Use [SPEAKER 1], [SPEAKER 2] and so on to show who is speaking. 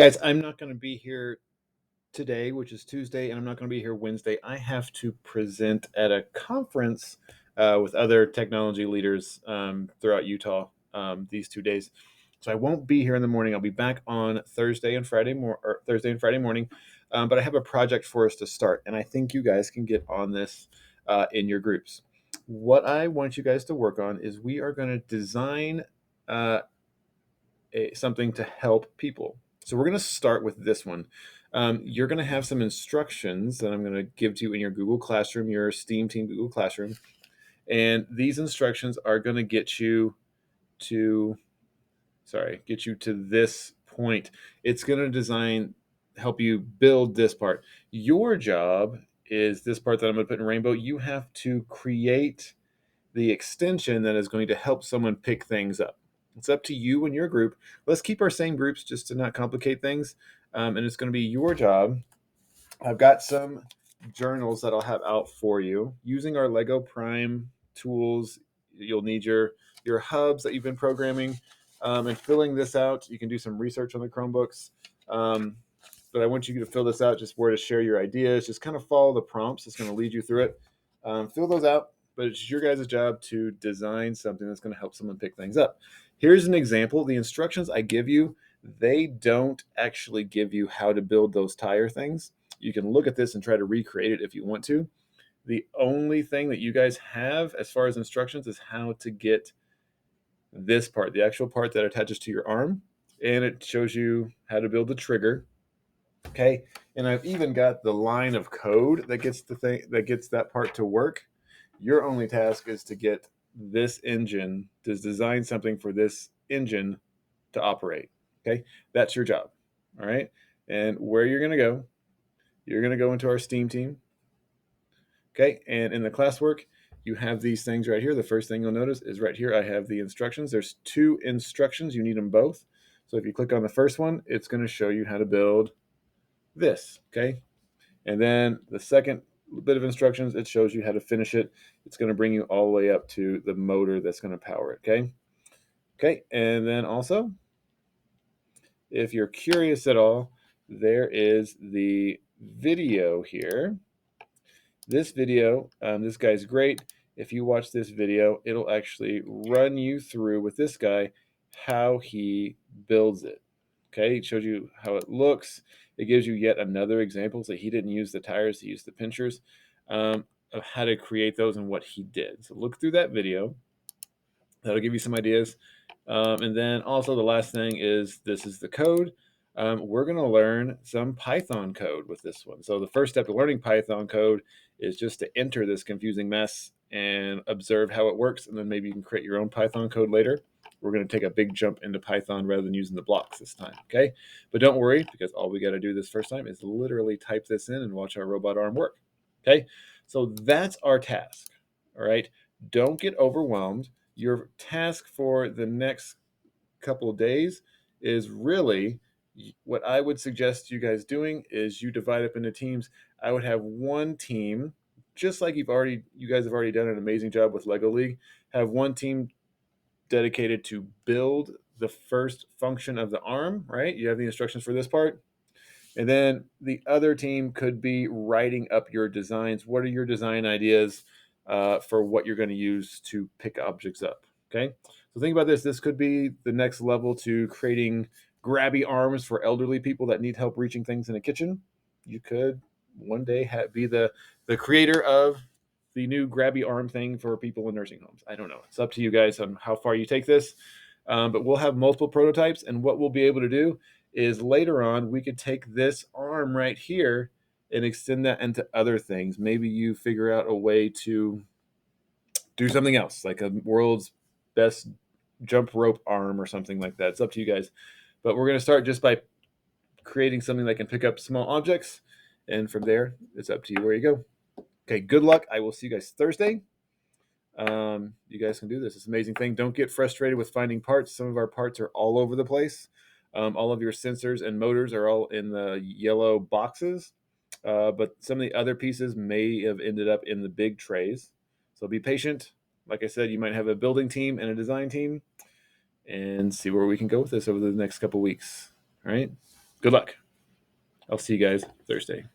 [SPEAKER 1] Guys, I'm not going to be here today, which is Tuesday, and I'm not going to be here Wednesday. I have to present at a conference with other technology leaders throughout Utah these 2 days. So I won't be here in the morning. I'll be back on Thursday and Friday morning. But I have a project for us to start, and I think you guys can get on this in your groups. What I want you guys to work on is we are going to design uh, something to help people. So we're going to start with this one. You're going to have some instructions that I'm going to give to you in your Google Classroom, your STEAM Team Google Classroom. And these instructions are going to to, get you to this point. It's going to help you build this part. Your job is this part that I'm going to put in rainbow. You have to create the extension that is going to help someone pick things up. It's up to you and your group. Let's keep our same groups just to not complicate things. And it's going to be your job. I've got some journals that I'll have out for you using our Lego Prime tools. You'll need your hubs that you've been programming, and filling this out. You can do some research on the Chromebooks. But I want you to fill this out, just where to share your ideas. Just kind of follow the prompts. It's going to lead you through it. Fill those out, but it's your guys' job to design something that's going to help someone pick things up. Here's an example. The instructions I give you, they don't actually give you how to build those tire things. You can look at this and try to recreate it if you want to. The only thing that you guys have as far as instructions is how to get this part, the actual part that attaches to your arm, and it shows you how to build the trigger. Okay, and I've even got the line of code that gets that part to work. Your only task is to get this engine, to design something for this engine to operate. Okay, that's your job. All right, and where you're going to go into our STEAM team. Okay, and in the classwork, you have these things right here. The first thing you'll notice is right here, I have the instructions. There's two instructions. You need them both. So if you click on the first one, it's going to show you how to build this. Okay, and then the second bit of instructions, it shows you how to finish it. It's going to bring you all the way up to the motor that's going to power it. Okay, okay, and then also, if you're curious at all, there is the video here. This video, this guy's great. If you watch this video, it'll actually run you through with this guy how he builds it. Okay, it shows you how it looks. It gives you yet another example. So he didn't use the tires, he used the pinchers, of how to create those and what he did. So look through that video. That'll give you some ideas. And then also the last thing is, this is the code. We're going to learn some Python code with this one. So the first step to learning Python code is just to enter this confusing mess and observe how it works. And then maybe you can create your own Python code later. We're going to take a big jump into Python rather than using the blocks this time. Okay. But don't worry, because all we got to do this first time is literally type this in and watch our robot arm work. Okay. So that's our task. All right. Don't get overwhelmed. Your task for the next couple of days is really, what I would suggest you guys doing is you divide up into teams. I would have one team, just like you guys have already done an amazing job with Lego League. Have one team dedicated to build the first function of the arm, right? You have the instructions for this part. And then the other team could be writing up your designs. What are your design ideas for what you're going to use to pick objects up? Okay. So think about this. This could be the next level to creating grabby arms for elderly people that need help reaching things in a kitchen. You could one day be the creator of the new grabby arm thing for people in nursing homes. I don't know. It's up to you guys on how far you take this. But we'll have multiple prototypes, and what we'll be able to do is later on we could take this arm right here and extend that into other things. Maybe you figure out a way to do something else, like a world's best jump rope arm or something like that. It's up to you guys. But we're going to start just by creating something that can pick up small objects. And from there, it's up to you where you go. Okay, good luck. I will see you guys Thursday. You guys can do this. It's an amazing thing. Don't get frustrated with finding parts. Some of our parts are all over the place. All of your sensors and motors are all in the yellow boxes, but some of the other pieces may have ended up in the big trays. So be patient. Like I said, you might have a building team and a design team, and see where we can go with this over the next couple weeks. All right. Good luck. I'll see you guys Thursday.